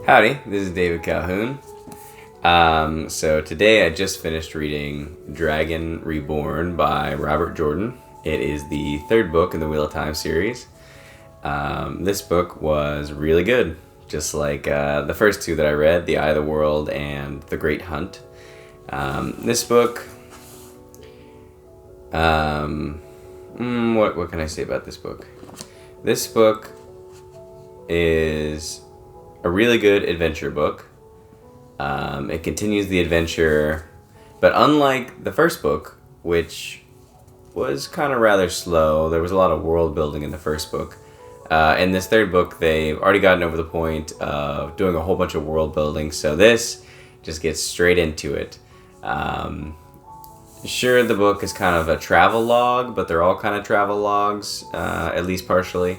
Howdy, this is David Calhoun. So today I just finished reading Dragon Reborn by Robert Jordan. It is the third book in the Wheel of Time series. This book was really good, just like the first two that I read, The Eye of the World and The Great Hunt. This book, what can I say about this book? This book is a really good adventure book. It continues the adventure, but unlike the first book, which was kind of rather slow, there was a lot of world building in the first book. In this third book, they've already gotten over the point of doing a whole bunch of world building, so this just gets straight into it. Sure, the book is kind of a travel log, but they're all kind of travel logs, at least partially.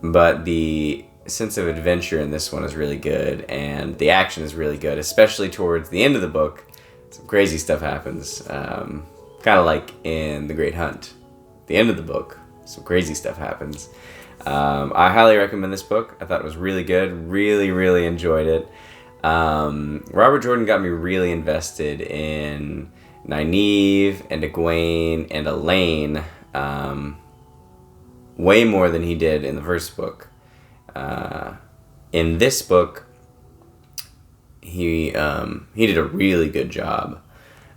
But the sense of adventure in this one is really good, and the action is really good, especially towards the end of the book. Some crazy stuff happens, kind of like in The Great Hunt. The end of the book, some crazy stuff happens. I highly recommend this book. I thought it was really good. Really enjoyed it. Robert Jordan got me really invested in Nynaeve and Egwene and Elaine, way more than he did in the first book. In this book, he did a really good job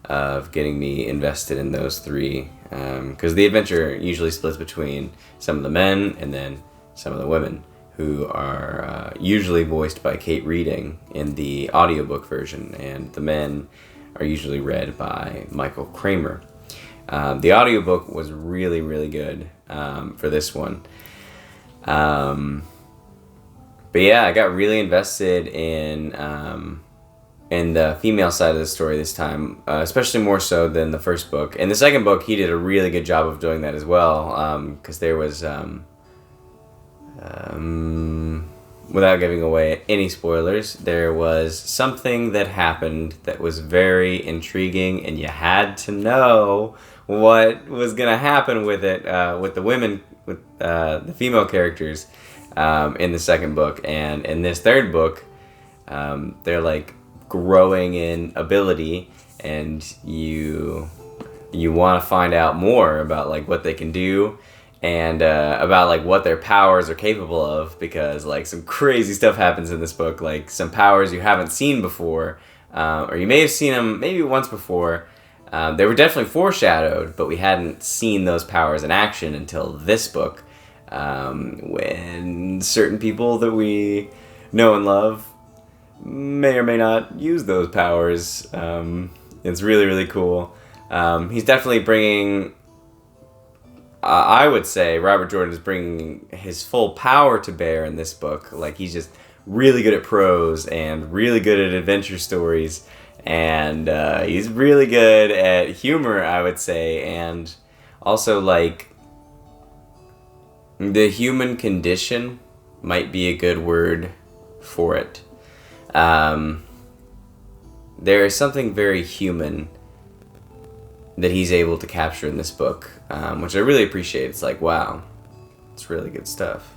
of getting me invested in those three, because the adventure usually splits between some of the men and then some of the women, who are usually voiced by Kate Reading in the audiobook version, and the men are usually read by Michael Kramer. The audiobook was really good for this one. But yeah, I got really invested in the female side of the story this time, especially more so than the first book. In the second book, he did a really good job of doing that as well, because there was, without giving away any spoilers, there was something that happened that was very intriguing, and you had to know what was going to happen with it, with the women, with the female characters in the second book. And in this third book, they're like growing in ability, and you want to find out more about like what they can do, and about like what their powers are capable of, because like some crazy stuff happens in this book, like some powers you haven't seen before, or you may have seen them maybe once before. They were definitely foreshadowed, but we hadn't seen those powers in action until this book, when certain people that we know and love may or may not use those powers. It's really cool. He's definitely bringing, I would say Robert Jordan is bringing his full power to bear in this book. Like, he's just really good at prose and really good at adventure stories. And he's really good at humor, I would say, and also like the human condition might be a good word for it. There is something very human that he's able to capture in this book, which I really appreciate. It's like, wow, it's really good stuff.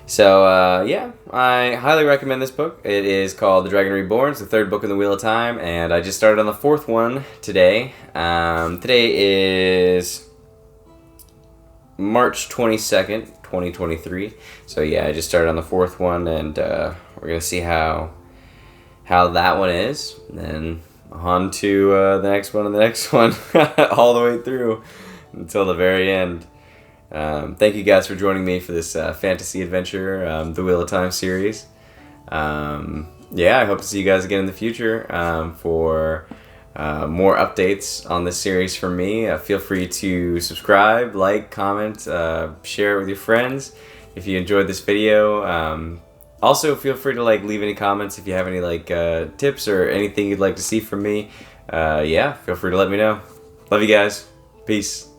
So, yeah, I highly recommend this book. It is called The Dragon Reborn. It's the third book in the Wheel of Time, and I just started on the fourth one today. Today is March 22nd, 2023. So, yeah, I just started on the fourth one, and we're going to see how that one is. And then on to the next one and the next one, all the way through until the very end. Thank you guys for joining me for this fantasy adventure, the Wheel of Time series. Yeah, I hope to see you guys again in the future for more updates on this series from me. Feel free to subscribe, like, comment, share it with your friends if you enjoyed this video. Also, feel free to like leave any comments if you have any like tips or anything you'd like to see from me. Yeah, feel free to let me know. Love you guys. Peace.